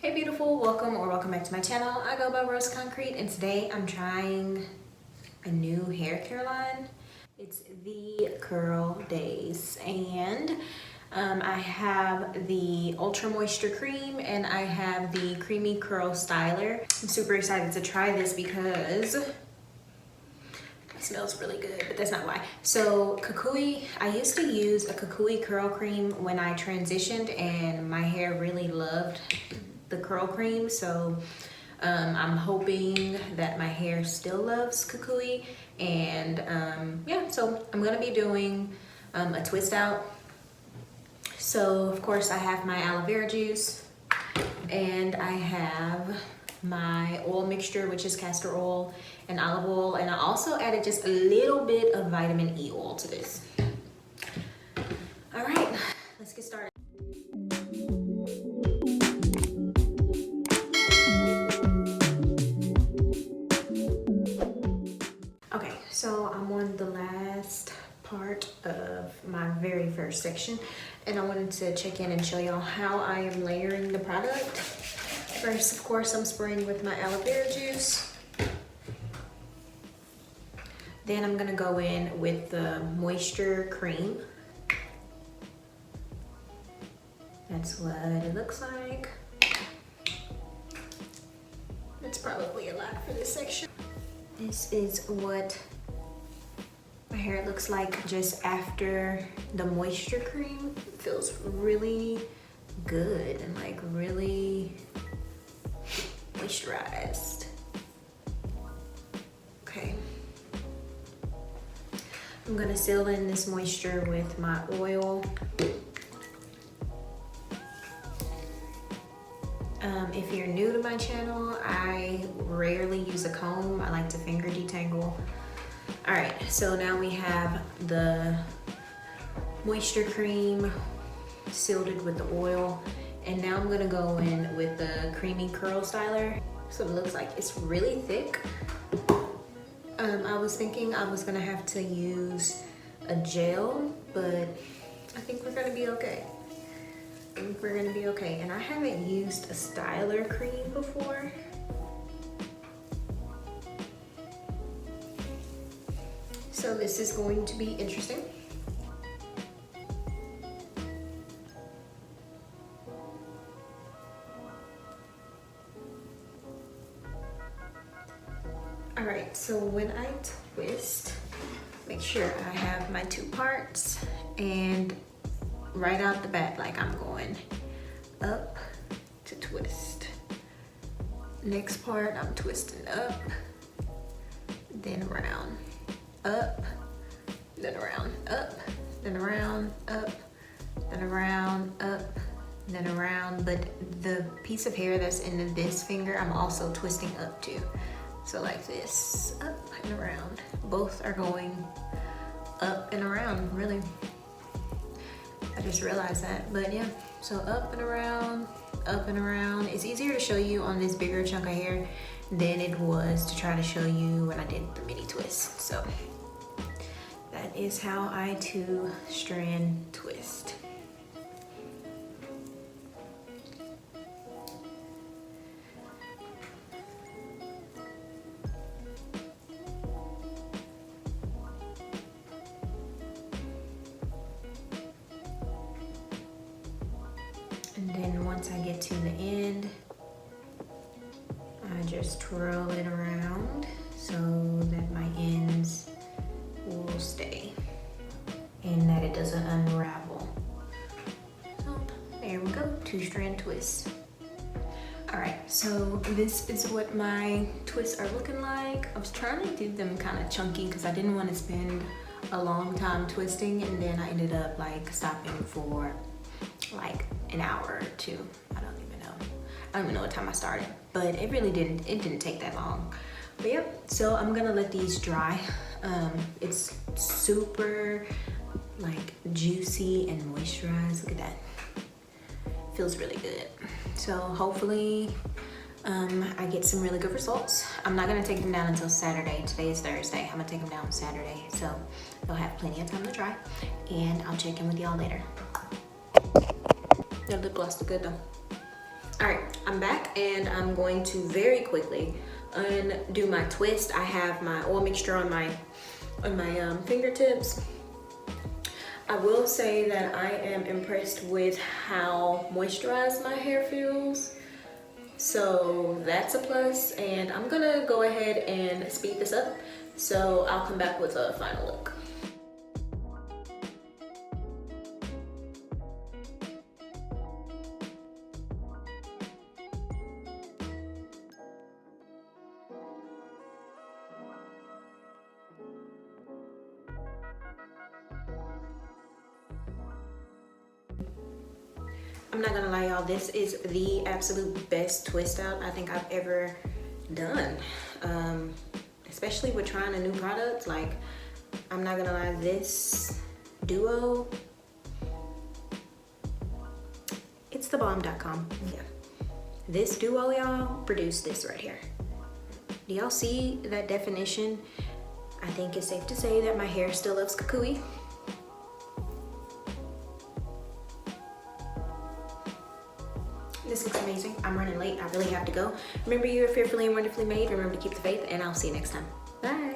Hey beautiful, welcome back to my channel. I go by Roseconcrete and today I'm trying a new hair care line. It's the Curldaze and I have the Ultra Moisture Cream and I have the Creamy Curl Styler. I'm super excited to try this because it smells really good, but that's not why. So kukui, I used to use a kukui curl cream when I transitioned and my hair really loved the curl cream. So I'm hoping that my hair still loves kukui. And yeah, so I'm gonna be doing a twist out. So of course I have my aloe vera juice and I have my oil mixture, which is castor oil and olive oil, and I also added just a little bit of vitamin E oil to this. All right, let's get started. Okay, so I'm on the last part of my very first section, and I wanted to check in and show y'all how I am layering the product. First, of course, I'm spraying with my aloe vera juice. Then I'm gonna go in with the moisture cream. That's what it looks like. That's probably a lot for this section. This is what my hair looks like just after the moisture cream. It feels really good and like really moisturized. Okay. I'm gonna seal in this moisture with my oil. If you're new to my channel, I rarely use a comb. I like to finger detangle. All right, so now we have the moisture cream sealed it with the oil. And now I'm gonna go in with the Creamy Curl Styler. So it looks like it's really thick. I was thinking I was gonna have to use a gel, but I think we're gonna be okay. And I haven't used a styler cream before. So this is going to be interesting. All right, so when I twist, make sure I have my two parts, and right out the bat, like I'm going up to twist. Next part, I'm twisting up, then around, up, then around, up, then around, up, then around, up, then around. But the piece of hair that's in this finger, I'm also twisting up too. So like this, up and around. Both are going up and around, really. I just realized that, but yeah. So up and around, up and around. It's easier to show you on this bigger chunk of hair than it was to try to show you when I did the mini twist. So that is how I two-strand twist. And then once I get to the end, I just twirl it around so that my ends will stay and that it doesn't unravel. So there we go, two-strand twist. All right, so this is what my twists are looking like. I was trying to do them kind of chunky because I didn't want to spend a long time twisting, and then I ended up like stopping for like an hour or two. I don't even know what time I started, but it didn't take that long. But yep, so I'm gonna let these dry. It's super like juicy and moisturized. Look at that, feels really good. So hopefully I get some really good results. I'm not gonna take them down until Saturday. Today is Thursday. I'm gonna take them down Saturday, so they'll have plenty of time to dry, and I'll check in with y'all later. The lip gloss look good though. All right, I'm back and I'm going to very quickly undo my twist. I have my oil mixture on my fingertips. I will say that I am impressed with how moisturized my hair feels. So that's a plus, and I'm gonna go ahead and speed this up. So I'll come back with a final look. I'm not gonna lie, y'all, this is the absolute best twist out I think I've ever done. Especially with trying a new product. Like, I'm not gonna lie, this duo, it's thebomb.com. Yeah. This duo, y'all, produced this right here. Do y'all see that definition? I think it's safe to say that my hair still loves kukui. This looks amazing. I'm running late. I really have to go. Remember, you are fearfully and wonderfully made. Remember to keep the faith, and I'll see you next time. Bye.